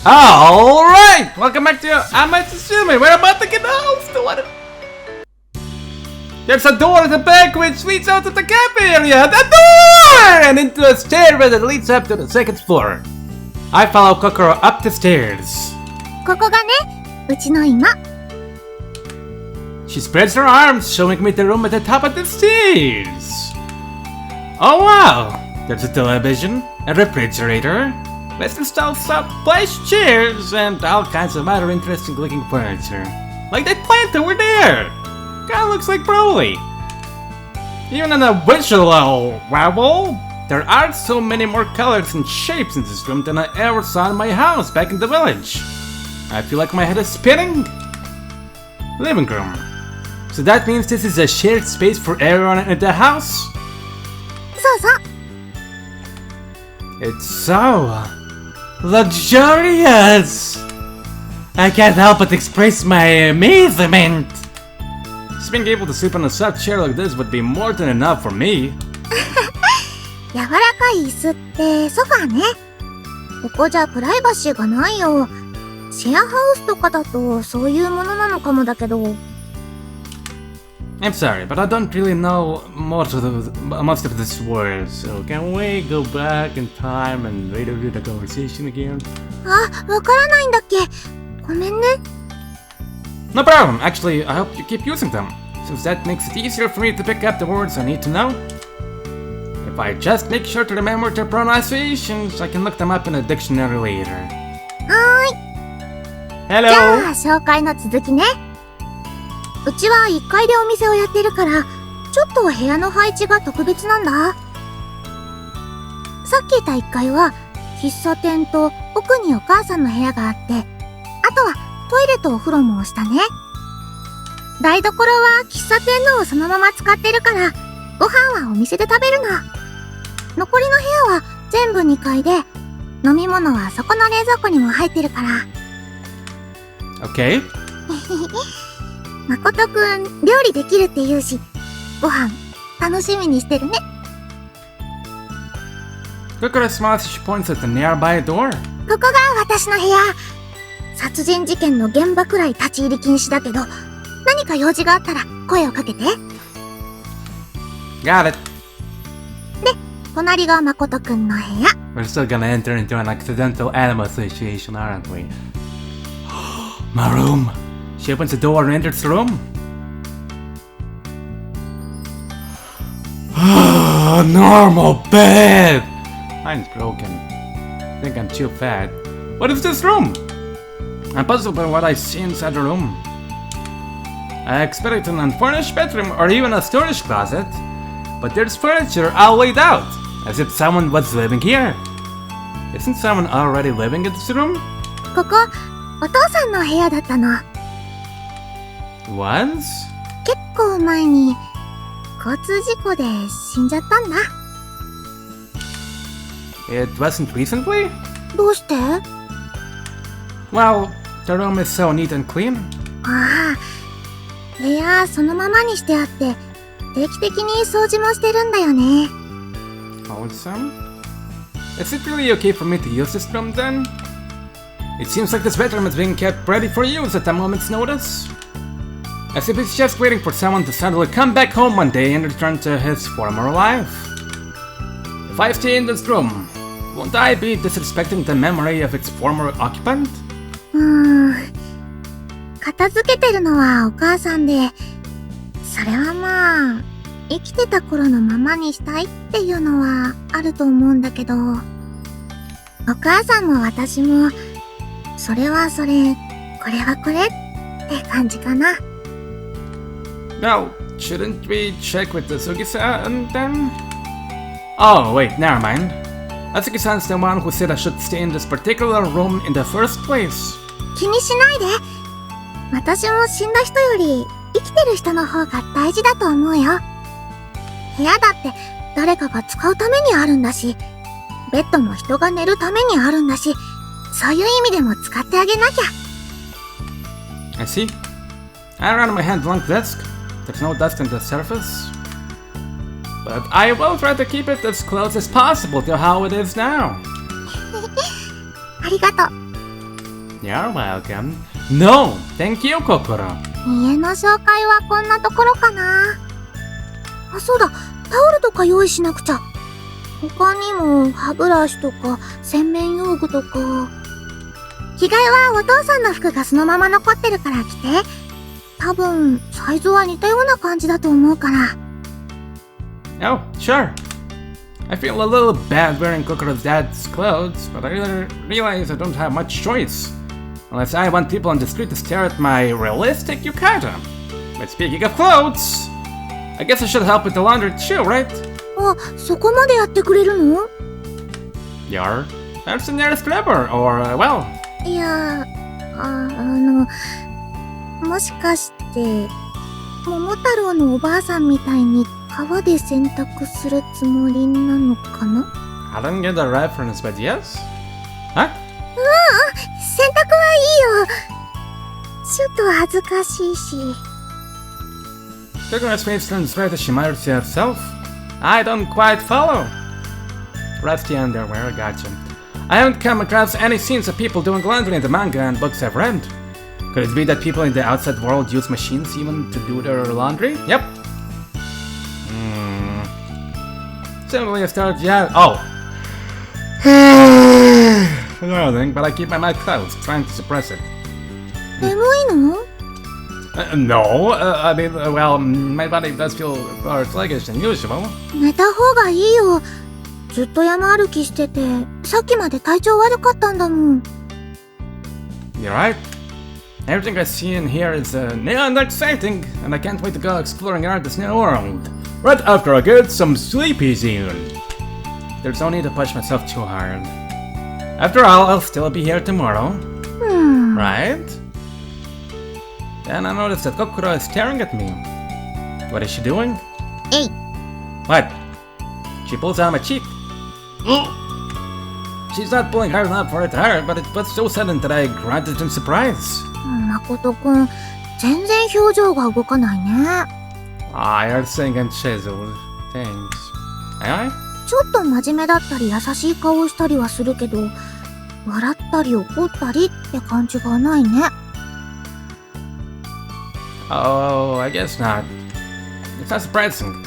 Alright! Welcome back to Amatsutsumi. We're about to get the host to what? There's a door at the back which leads out to the cafe area. The door! And into a stairway that leads up to the second floor. I follow Kokoro up the stairs. ここがね、うちの居間。 She spreads her arms, showing me the room at the top of the stairs. Oh wow! There's a television, a refrigerator, Western-style plush chairs, and all kinds of other interesting-looking furniture. Like that plant over there! Kinda looks like Broly. Even in a visual level, there are so many more colors and shapes in this room than I ever saw in my house back in the village. I feel like my head is spinning. Living room. So that means this is a shared space for everyone in the house? そうそう。 It's so luxurious! I can't help but express my amazement! Just being able to sleep on a soft chair like this would be more than enough for me. 柔らかい椅子ってソファーね。ここじゃプライバシーがないよ。シェアハウスとかだとそういうものなのかもだけど。 I'm sorry, but I don't really know most of this word, so can we go back in time and later do the conversation again? あ、わからないんだっけ。ごめんね。 No problem, actually, I hope you keep using them, since that makes it easier for me to pick up the words I need to know. If I just make sure to remember their pronunciations, I can look them up in a dictionary later. はーい。 Hello! じゃあ、紹介の続きね。うちは1階でお店をやってるから、ちょっと部屋の配置が特別なんだ。さっき言った1階は、喫茶店と奥にお母さんの部屋があって、あとはトイレとお風呂もしたね。台所は喫茶店のをそのまま使ってるから、ご飯はお店で食べるの。残りの部屋は全部2階で、飲み物はそこの冷蔵庫にも入ってるから。Okay. 誠くん、料理できるって言うし、ご飯、楽しみにしてるね。Kokoro smiles as she points at the nearby door. ここが私の部屋。殺人事件の現場くらい立ち入り禁止だけど、何か用事があったら声をかけて。Got it. で、隣が誠くんの部屋。We're still gonna enter into an accidental animal association, aren't we? My room. She opens the door and enters the room. Normal bed! Mine's broken. I think I'm too fat. What is this room? I'm puzzled by what I see inside the room. I expected an unfurnished bedroom or even a storage closet, but there's furniture all laid out, as if someone was living here. Isn't someone already living in this room? ここ、お父さんの部屋だったの。Was? 結構前に、交通事故で死んじゃったんだ。It wasn't recently? どうして？ Well, the room is so neat and clean. ああ、部屋そのままにしてあって、定期的に掃除もしてるんだよね。Awesome. Is it really okay for me to use this room then? It seems like this bedroom is being kept ready for use at a moment's notice. As if it's just waiting for someone to suddenly come back home one day and return to his former life. If I stay in this room, won't I be disrespecting the memory of its former occupant? 片付けてるのはお母さんで、それはまあ、生きてた頃のままにしたいっていうのはあると思うんだけど、お母さんも私も、それはそれ、これはこれって感じかな。Now, shouldn't we check with the Sugi-san then? Oh, wait, never mind. Atsuki-san's the one who said I should stay in this particular room in the first place. 気にしないで。私も死んだ人より生きてる人の方が大事だと思うよ。部屋だって誰かが使うためにあるんだし、ベッドも人が寝るためにあるんだし、そういう意味でも使ってあげなきゃ。I see. I ran my hand along the desk. There's no dust on the surface. But I will try to keep it as close as possible to how it is now. ありがとう。You're welcome. No, thank you, Kokoro. 家の紹介はこんなところかな。あ、そうだ、タオルとか用意しなくちゃ。他にも歯ブラシとか洗面用具とか。着替えはお父さんの服がそのまま残ってるから着て。多分サイズは似たような感じだと思うから。Oh, sure. I feel a little bad wearing Kokoro's dad's clothes, but I realize I don't have much choice. Unless I want people on the street to stare at my realistic yukata. But speaking of clothes, I guess I should help with the laundry too, right? あ、そこまでやってくれるの？ You're that's the nearest grabber, or, well... いや、もしかして、桃太郎のおばあさんみたいに川で洗濯するつもりなのかな？ I don't get the reference, but yes? Huh? 洗濯はいいよ。ちょっと恥ずかしいし。Kokoro's face turns red as she mutters to herself. I don't quite follow. Rusty underwear, gotcha. I haven't come across any scenes of people doing laundry in the manga and books I've read. Could it be that people in the outside world use machines even to do their laundry? Yep. Simply a start, yeah. Oh. Nothing, but I keep my mouth closed, trying to suppress it. 眠いの？ No, I mean, well, my body does feel more sluggish than usual. 寝た方がいいよ。ずっと山歩きしてて、さっきまで体調悪かったんだもん。You're right. Everything I see and hear is new and exciting, and I can't wait to go exploring around this new world. Right after I get some sleepy soon. There's no need to push myself too hard. After all, I'll still be here tomorrow. Right? Then I noticed that Kokoro is staring at me. What is she doing? Hey. What? She pulls out my cheek. She's not pulling hard enough for it to hurt, but it was so sudden that I grunted in surprise. 誠くん、全然表情が動かないね。You're saying I'm chiseled. Thanks. Am I? ちょっと真面目だったり優しい顔をしたりはするけど、笑ったり怒ったりって感じがないね。Oh, I guess not. It's not surprising.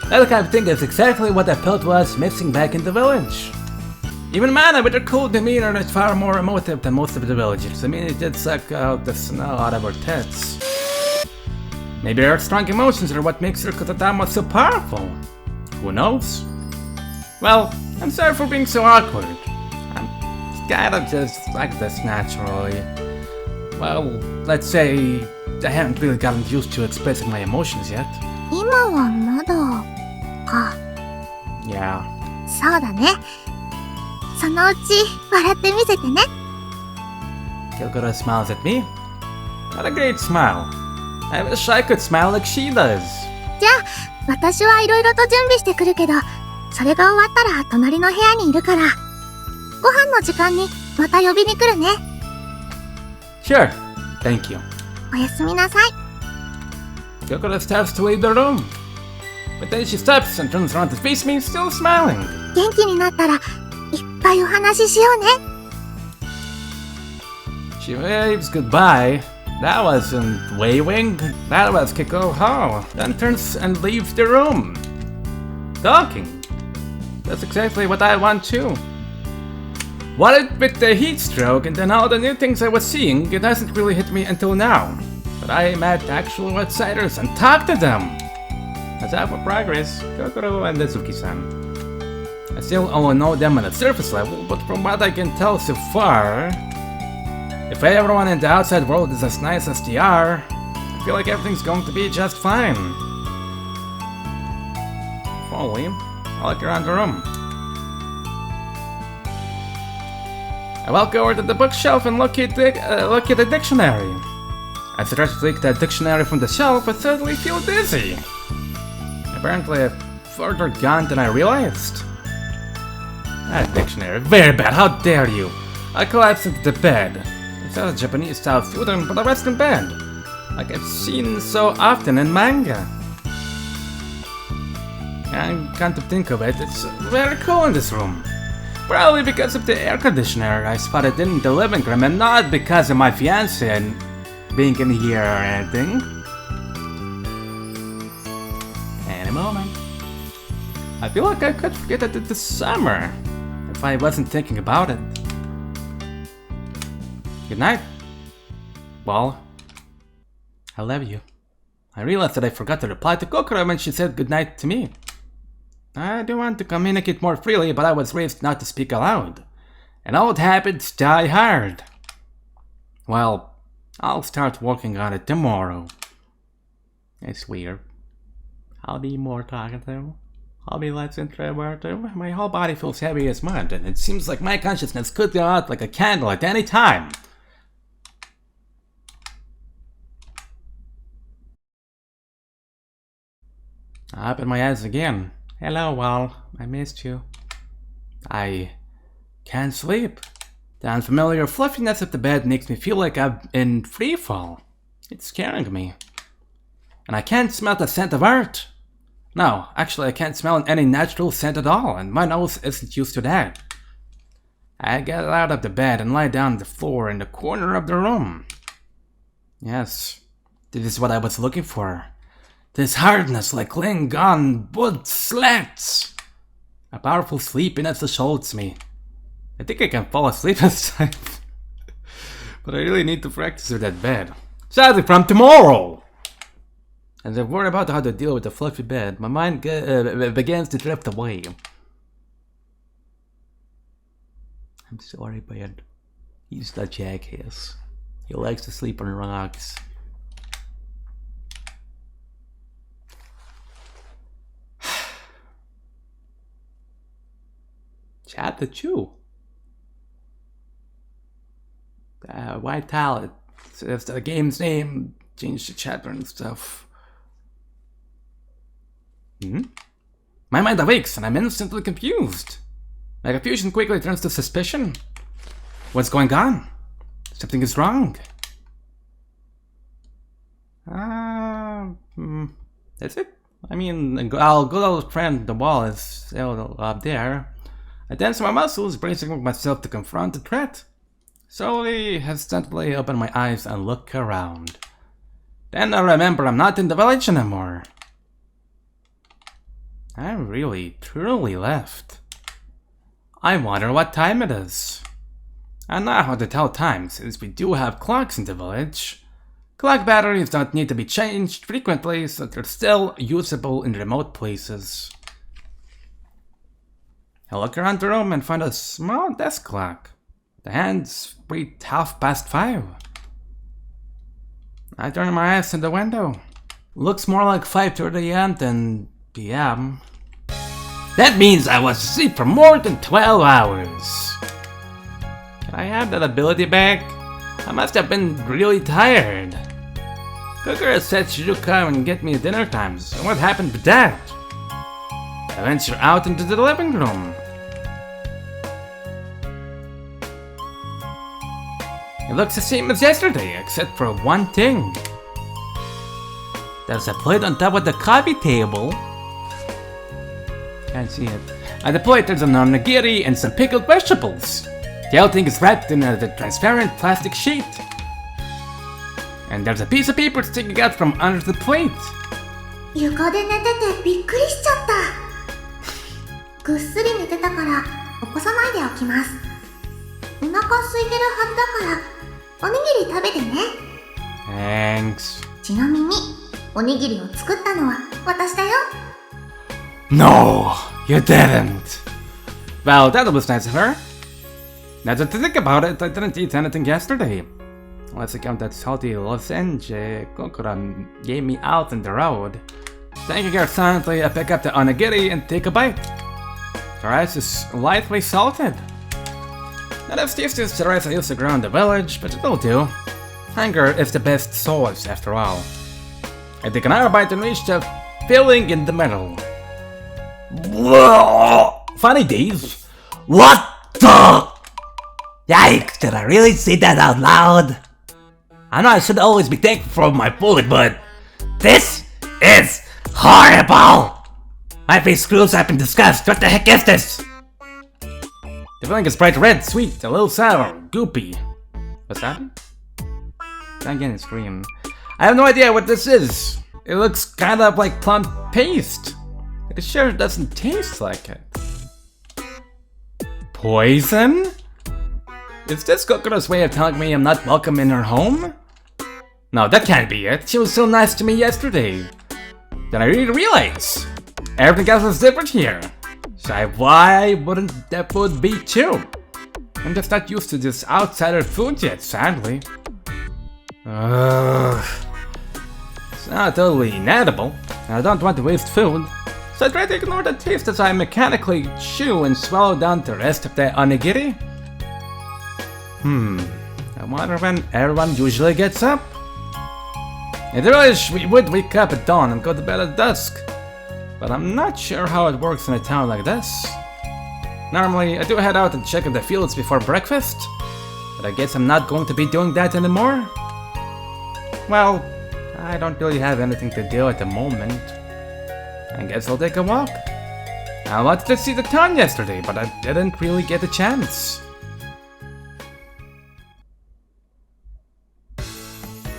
That kind of thing is exactly what I felt was missing back in the village. Even Mana with her cool demeanor is far more emotive than most of the villagers. I mean, it did suck out the snow out of her tits. Maybe her strong emotions are what makes her kotodama so powerful. Who knows? Well, I'm sorry for being so awkward. I'm kinda just like this naturally. Well, let's say I haven't really gotten used to expressing my emotions yet. 今はまだか。Yeah. そうだね。そのうち笑ってみせてね。Kokoro smiles at me. What a great smile. I wish I could smile like she does. じゃあ、私はいろいろと準備してくるけど、それが終わったら隣の部屋にいるから。ご飯の時間にまた呼びに来るね。Sure. Thank you. おやすみなさい。Kokoro starts to leave the room. But then she stops and turns around to face me, still smiling. 元気になったらいっぱいお話ししようね。She waves goodbye. That wasn't waving. That was Kikoho. Then turns and leaves the room. Talking. That's exactly what I want too. What with the heat stroke and then all the new things I was seeing, it hasn't really hit me until now. But I met actual outsiders and talked to them. That's half of progress, Kokoro and Nezuki-san. I still only know them on a surface level, but from what I can tell so far, if everyone in the outside world is as nice as they are, I feel like everything's going to be just fine. Finally, I look around the room. I walk over to the bookshelf and look at the dictionary. As I try to take that dictionary from the shelf, I suddenly feel dizzy. Apparently, I've further gone than I realized. That dictionary, very bad, how dare you! I collapse into the bed. It's not a Japanese-style futon, but I rest in bed, like I've seen so often in manga. And come to think of it, it's very cool in this room. Probably because of the air conditioner I spotted in the living room and not because of my fiancé and being in here or anything. Any moment. I feel like I could forget that it's summer if I wasn't thinking about it. Good night. Well, I love you. I realized that I forgot to reply to Kokoro when she said goodnight to me. I do want to communicate more freely, but I was raised not to speak aloud. And old habits die hard. Well, I'll start working on it tomorrow. It's weird. I'll be more talkative. I'll be less introverted. My whole body feels heavy as mud, and it seems like my consciousness could go out like a candle at any time. I open my eyes again. Hello, Wal. I missed you. I can't sleep. The unfamiliar fluffiness of the bed makes me feel like I'm in freefall. It's scaring me. And I can't smell the scent of earth. No, actually I can't smell any natural scent at all, and my nose isn't used to that. I get out of the bed and lie down on the floor in the corner of the room. Yes, this is what I was looking for. This hardness like laying on wood slats. A powerful sleepiness assaults me. I think I can fall asleep this time. But I really need to practice with that bed. Sadly from tomorrow! As I worry about how to deal with the fluffy bed, my mind begins to drift away. I'm sorry, bud. He's the jackass. He likes to sleep on rocks. Chapter 2. White Talent. It's the game's name. Change the chapter and stuff. My mind awakes and I'm instantly confused. My confusion quickly turns to suspicion. What's going on? Something is wrong. Is it? I mean, our good old friend, the wall, is still up there. I tense my muscles, bracing myself to confront the threat. Slowly, hesitantly open my eyes and look around. Then I remember I'm not in the village anymore. I really, truly left. I wonder what time it is. I know how to tell time since we do have clocks in the village. Clock batteries don't need to be changed frequently, so they're still usable in remote places. I look around the room and find a small desk clock. The hands read 5:30. I turn my eyes to the window. Looks more like 5:30 a.m. than p.m. That means I was asleep for more than 12 hours. Can I have that ability back? I must have been really tired. Kokoro said she would come and get me at dinner time, so what happened with that? I venture out into the living room. It looks the same as yesterday, except for one thing. There's a plate on top of the coffee table. Can't see it. At the plate there's an onigiri and some pickled vegetables. The whole thing is wrapped in a transparent plastic sheet. And there's a piece of paper sticking out from under the plate. 床で寝ててびっくりしちゃった。ぐっすり寝てたから起こさないでおきます。お腹空いてるはずだからおにぎり食べてね。Thanks. ちなみにおにぎりを作ったのは私だよ。No, you didn't. Well, that was nice of her. Now that I think about it, I didn't eat anything yesterday. Let's count that salty lozenge Kokoro gave me out on the road. Thanking her silently, I pick up the onigiri and take a bite. The rice is lightly salted. Not as tasty as the rice I used to grow in the village, but it'll do. Hunger is the best sauce after all. I take another bite and reach the filling in the middle. Funny Dave. What the? Yikes, did I really say that out loud? I know I should always be thankful for my food, but this is horrible! My face screws up in disgust. What the heck is this? The filling is bright red, sweet, a little sour, goopy. What's that? Can't get his screen. I have no idea what this is. It looks kind of like plum paste. It sure doesn't taste like it. Poison? Is this Kokoro's way of telling me I'm not welcome in her home? No, that can't be it. She was so nice to me yesterday. Then I really realize everything else is different here. So why wouldn't that food be too? I'm just not used to this outsider food yet, sadly. It's not totally inedible, and I don't want to waste food, so I try to ignore the taste as I mechanically chew and swallow down the rest of the onigiri. I wonder when everyone usually gets up. I really wish we would wake up at dawn and go to bed at dusk, but I'm not sure how it works in a town like this. Normally, I do head out and check in the fields before breakfast, but I guess I'm not going to be doing that anymore. Well, I don't really have anything to do at the moment. I guess I'll take a walk. I wanted to see the town yesterday, but I didn't really get a chance.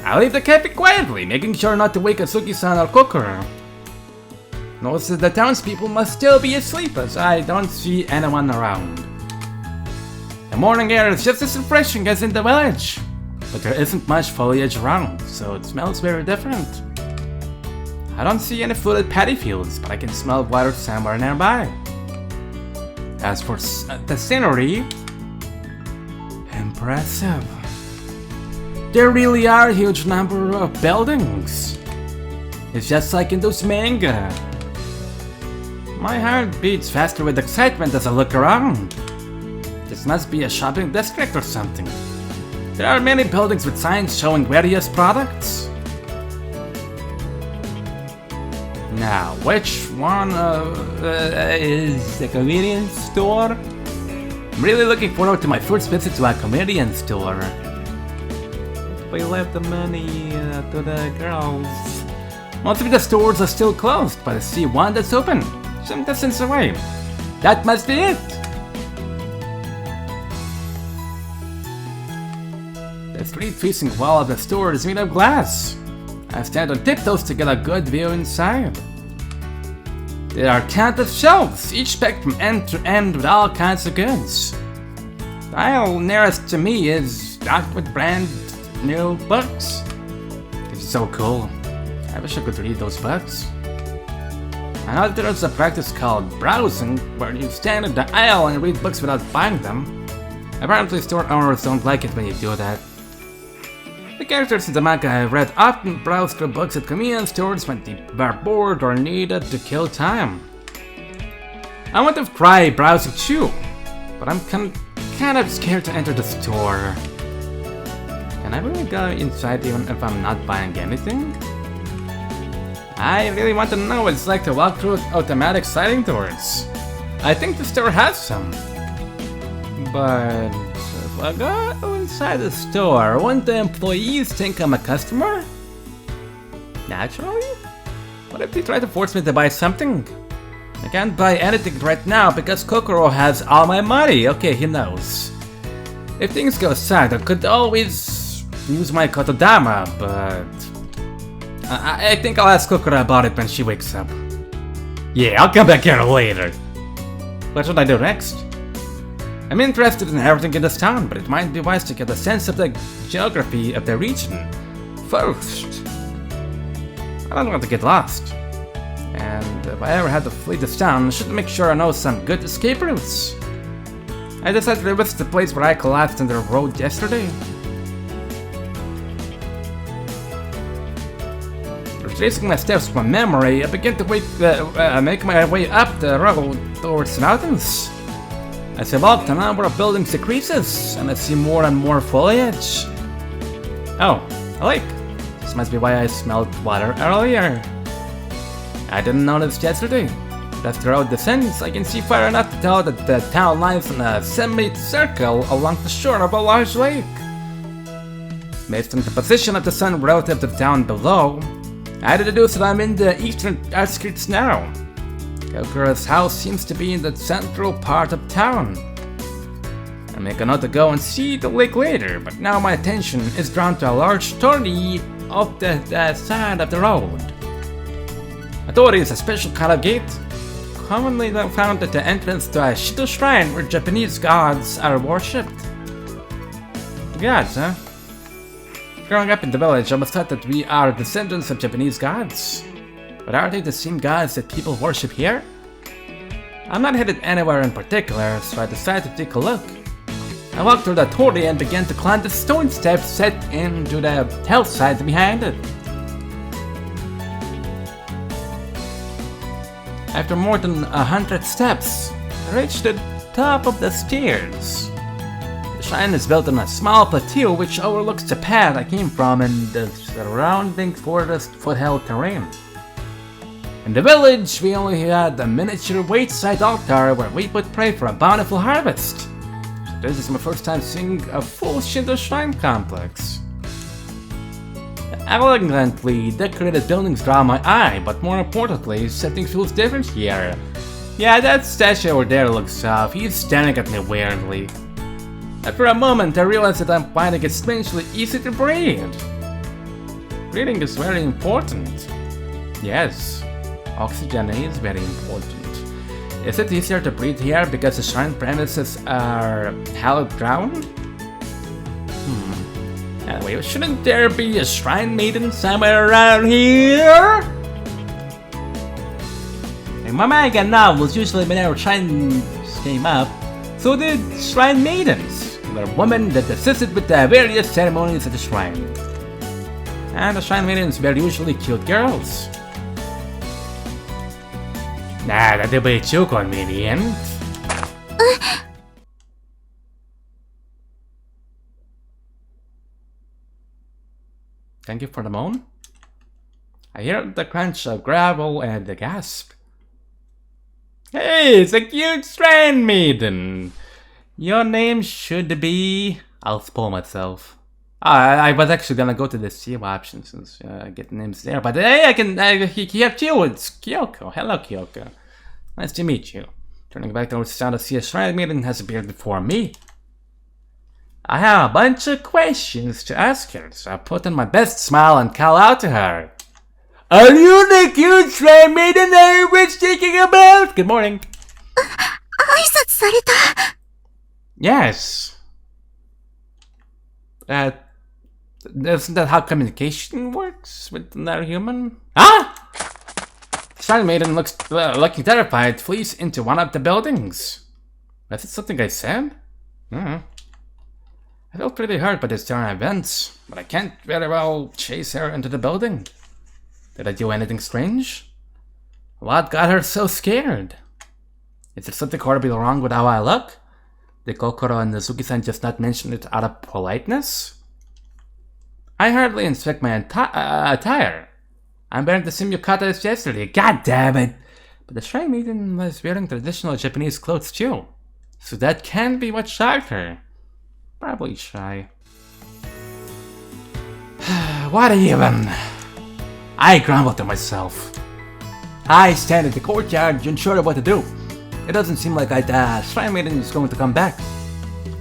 I'll leave the cafe quietly, making sure not to wake Atsuki-san or Kokoro. Most of the townspeople must still be asleep as I don't see anyone around. The morning air is just as refreshing as in the village, but there isn't much foliage around, so it smells very different. I don't see any flooded paddy fields, but I can smell water somewhere nearby. As for the scenery, impressive. There really are a huge number of buildings. It's just like in those manga. My heart beats faster with excitement as I look around. This must be a shopping district or something. There are many buildings with signs showing various products. Now, which one is the convenience store? I'm really looking forward to my first visit to a convenience store. We left the money to the girls. Most of the stores are still closed, but I see one that's open, some distance away. That must be it! The street-facing wall of the store is made of glass. I stand on tiptoes to get a good view inside. There are countless shelves, each packed from end to end with all kinds of goods. The aisle nearest to me is stocked with brand new books. This is so cool. I wish I could read those books. I know that there's a practice called browsing, where you stand in the aisle and read books without buying them. Apparently store owners don't like it when you do that. The characters in the manga I've read often browse through books at convenience stores when they are bored or needed to kill time. I want to try browsing too, but I'm kind of scared to enter the store. Can I really go inside even if I'm not buying anything? I really want to know what it's like to walk through automatic sliding doors. I think the store has some. But if I go inside the store, won't the employees think I'm a customer? Naturally? What if they try to force me to buy something? I can't buy anything right now because Kokoro has all my money. Okay, he knows. If things go south, I could always use my kotodama, but I think I'll ask Kokoro about it when she wakes up. Yeah, I'll come back here later. What should I do next? I'm interested in everything in this town, but it might be wise to get a sense of the geography of the region first. I don't want to get lost. And if I ever had to flee this town, I should make sure I know some good escape routes. I decided to visit the place where I collapsed on the road yesterday. Tracing my steps from memory, I begin to make my way up the road towards the mountains. As I walk, the number of buildings decreases, and I see more and more foliage. Oh, a lake. This must be why I smelled water earlier. I didn't notice yesterday. As the road descends, I can see far enough to tell that the town lies in a semicircle along the shore of a large lake. Based on the position of the sun relative to the town below, I deduce that I'm in the eastern outskirts now. Kokoro's house seems to be in the central part of town. I make a note to go and see the lake later, but now my attention is drawn to a large torii off the side of the road. A torii is a special kind of gate, commonly found at the entrance to a Shinto shrine where Japanese gods are worshipped. Gods, huh? Growing up in the village, I was taught that we are descendants of Japanese gods. But are they the same gods that people worship here? I'm not headed anywhere in particular, so I decided to take a look. I walked through the torii and began to climb the stone steps set into the hillside behind it. After more than 100 steps, I reached the top of the stairs. The shrine is built on a small plateau which overlooks the path I came from and the surrounding forest foothill terrain. In the village, we only had a miniature wayside altar where we would pray for a bountiful harvest. So this is my first time seeing a full Shinto shrine complex. The elegantly decorated buildings draw my eye, but more importantly, something feels different here. Yeah, that statue over there looks off. He's staring at me weirdly. After a moment, I realized that I'm finding it strangely easy to breathe. Breathing is very important. Yes, oxygen is very important. Is it easier to breathe here because the shrine premises are hallowed ground? Anyway, shouldn't there be a shrine maiden somewhere around here? In my manga novels, usually whenever shrines came up, so did shrine maidens. They were women that assisted with the various ceremonies at the shrine. And the shrine maidens were usually cute girls. Nah, that'd be too convenient. Thank you for the moan. I hear the crunch of gravel and the gasp. Hey, it's a cute shrine maiden. Your name should be... I'll spoil myself. I was actually gonna go to the save options and get names there, but hey, I can hear you. It's Kyoko. Hello, Kyoko. Nice to meet you. Turning back towards the town to see a shrine maiden has appeared before me. I have a bunch of questions to ask her, so I put on my best smile and call out to her. Are you the cute shrine maiden I was thinking about? Good morning. 挨拶された。Yes. Isn't that how communication works with another human? Ah! The shrine maiden looking terrified, flees into one of the buildings. Was it something I said? I felt pretty hurt by this turn of events, but I can't very well chase her into the building. Did I do anything strange? What got her so scared? Is there something horribly wrong with how I look? Did Kokoro and Suzuki-san just not mention it out of politeness? I hardly inspect my attire. I'm wearing the same yukata as yesterday. God damn it! But the shrine maiden was wearing traditional Japanese clothes too. So that can't be what shocked her. Probably shy. What even? I grumbled to myself. I stand in the courtyard, unsure of what to do. It doesn't seem like shrine maiden is going to come back.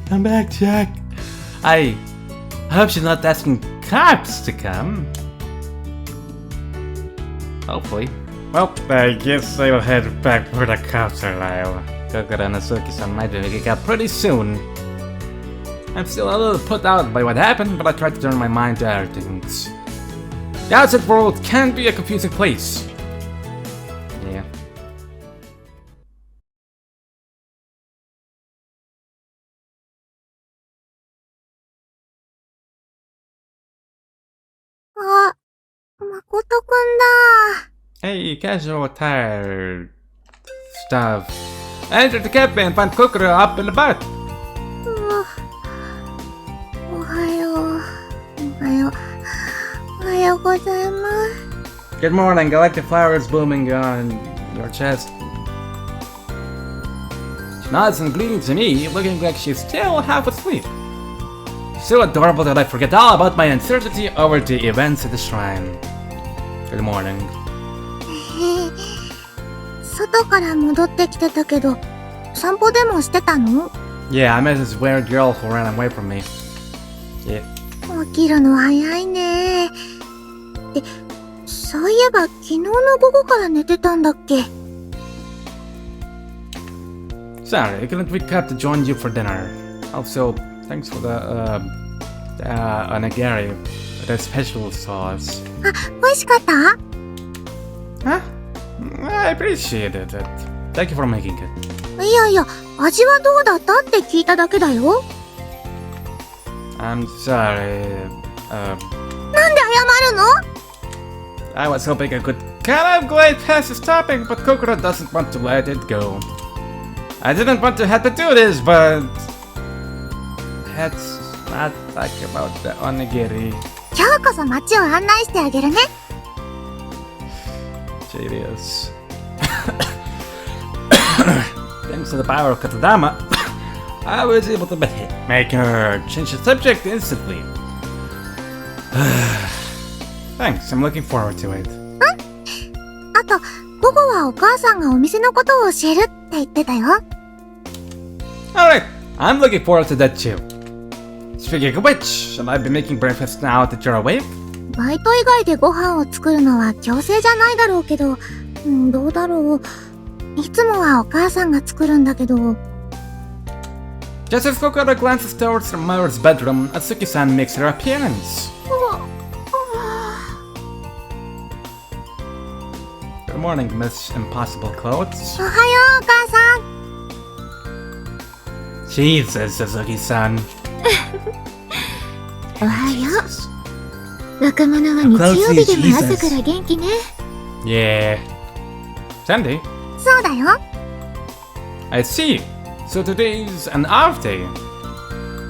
Come back, Jack. I hope she's not asking cops to come. Hopefully. Well, I guess I will head back where the cops are alive. Kokoro and Suzuki-san might be waking up pretty soon. I'm still a little put out by what happened, but I try to turn my mind to other things. The outside world can be a confusing place. Yeah. Ah, Makoto くんだ。 Hey, casual attire stuff. Enter the cafe and find Kokoro up in the bath. おはよう。おはようございます。 Good morning, I like the flowers blooming on your chest. She nods and greeting to me, looking like she's still half asleep. So adorable that I forget all about my uncertainty over the events at the shrine. Good morning. 外から戻ってきてたけど、散歩でもしてたの？ Yeah, I met this weird girl who ran away from me. Yeah. 起きるの早いね。で、そういえば昨日の午後から寝てたんだっけ？ Sorry, I couldn't wake up to join you for dinner. Also, thanks for the onigiri, the special sauce. あ、美味しかった？ Huh? I appreciate it. Thank you for making it. いやいや、味はどうだったって聞いただけだよ。I'm sorry. なんで謝るの？ I was hoping I could kind of glide past this topic, but Kokoro doesn't want to let it go. I didn't want to have to do this, but let's not talk about the onigiri. 今日こそ街を案内してあげるね。Serious. Thanks to the power of kotodama, I was able to make her change the subject instantly. Thanks, I'm looking forward to it. あと、午後はお母さんがお店のことを教えるって言ってたよ。Alright, I'm looking forward to that too. Speaking of which, shall I be making breakfast now that you're awake? バイト以外でご飯を作るのは強制じゃないだろうけど、どうだろう。いつもはお母さんが作るんだけど。Just as Kokoro glances towards her mother's bedroom, Atsuki-san makes her appearance. Good morning, Miss Impossible Clothes. おはよう、お母さん。 Jesus, Suzuki-san. おはよう。若者は日曜日でも朝から元気ね。Yeah. Sandy? そうだよ。I see. So today's an off day.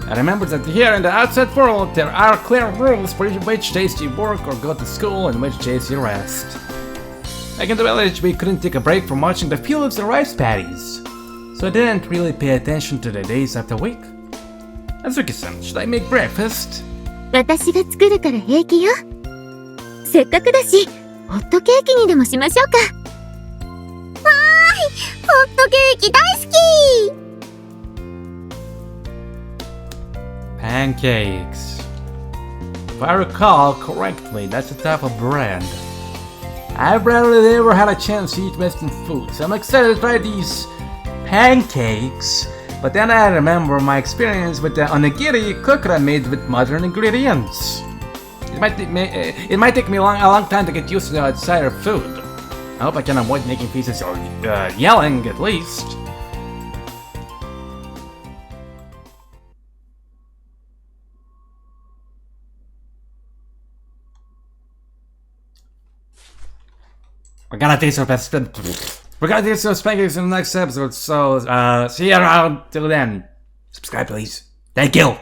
I remember that here in the outside world there are clear rules for which days you work or go to school and which days you rest. Like in the village, we couldn't take a break from watching the fields and rice paddies, so I didn't really pay attention to the days of the week. Azuki-san, should I make breakfast? 私が作るから平気よ。せっかくだし、ホットケーキにでもしましょうか。わーい、ホットケーキ大好き。 Pancakes. If I recall correctly, that's a type of bread. I've rarely ever had a chance to eat Western food, so I'm excited to try these pancakes. But then I remember my experience with the onigiri Kokoro made with modern ingredients. It might take me a long time to get used to the outsider food. I hope I can avoid making faces or yelling at least. We're gonna taste our best. We're gonna taste those pancakes in the next episode. So see you around. Till then, subscribe, please. Thank you.